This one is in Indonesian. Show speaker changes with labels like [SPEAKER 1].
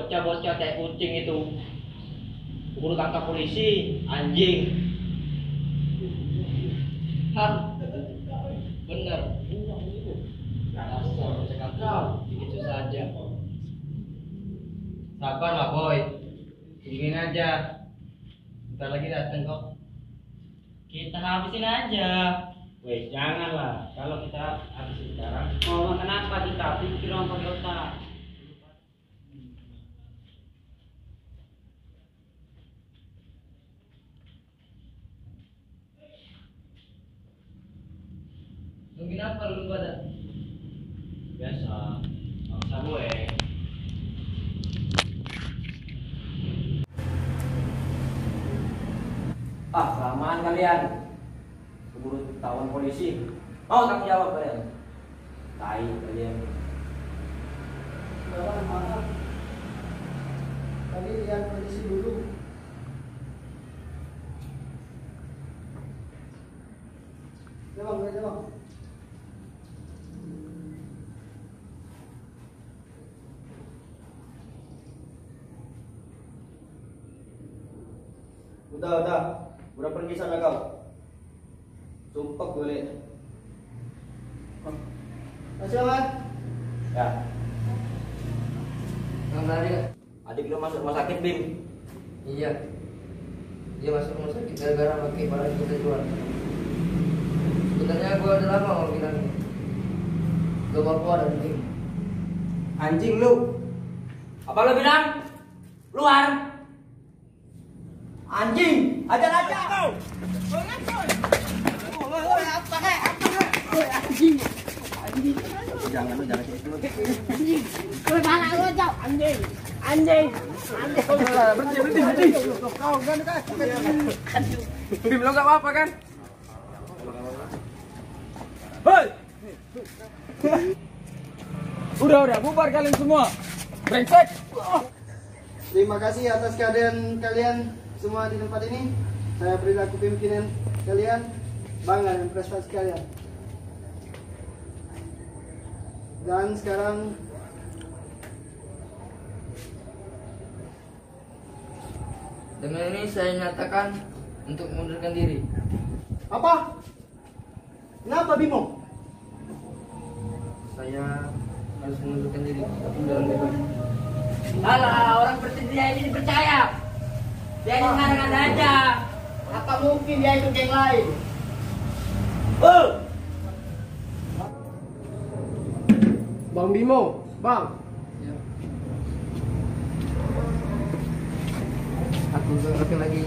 [SPEAKER 1] bocah-bocah kayak kucing itu keburu tangkap polisi, anjing. Hah, bener. Dasar cakap begitu saja. Sabar lah boy, dingin aja. Bentar lagi dateng kok. Kita habisin aja. Weh, janganlah. Kalau kita habisin sekarang, oh kenapa kita pikir orang pakai otak? Mungkin apa lu pada? Biasa, bangsa gue. Ah, kelamaan kalian. Keburu ketahuan polisi. Mau tanggung jawab kalian? Tai kalian.
[SPEAKER 2] Maaf. Tadi lihat polisi dulu. Ya bang, ya bang. Udah pergi sana kau. Sumpah gue lihat. Masih aman?
[SPEAKER 1] Ya,
[SPEAKER 3] Yang tadi
[SPEAKER 1] adik lu masuk rumah sakit, Bim.
[SPEAKER 3] iya, dia masuk rumah sakit gara-gara pakai barang yang kita jual. Sebenarnya gua udah lama mau bilang ini. Gak mau keluar dari sini.
[SPEAKER 1] Anjing lu. Apa lu bilang? Luar. Anjing, ajar aja kau.
[SPEAKER 2] Anjing.
[SPEAKER 1] Jangan kayak itu.
[SPEAKER 2] Anjing. Kau mana lu jauh? Anjing. Anjing.
[SPEAKER 1] Berhenti.
[SPEAKER 2] Kau kan kan.
[SPEAKER 1] Bim, lo gak apa-apa kan? Hei! Udah, bubar kalian semua. Brengsek.
[SPEAKER 2] Terima kasih atas kehadiran kalian semua di tempat ini. Saya perilaku pimpinan kalian, bangga dengan prestasi kalian. Dan sekarang
[SPEAKER 3] Dengan ini saya nyatakan untuk mengundurkan diri.
[SPEAKER 2] apa? Kenapa Bimo?
[SPEAKER 3] Saya harus mengundurkan diri. Dalam bebas.
[SPEAKER 1] Alah, orang seperti dia ini dipercaya. Dia ini ngada-ngada aja.
[SPEAKER 2] Apa mungkin dia itu geng lain? Bang Bimo, Bang.
[SPEAKER 3] Ya. Aku lagi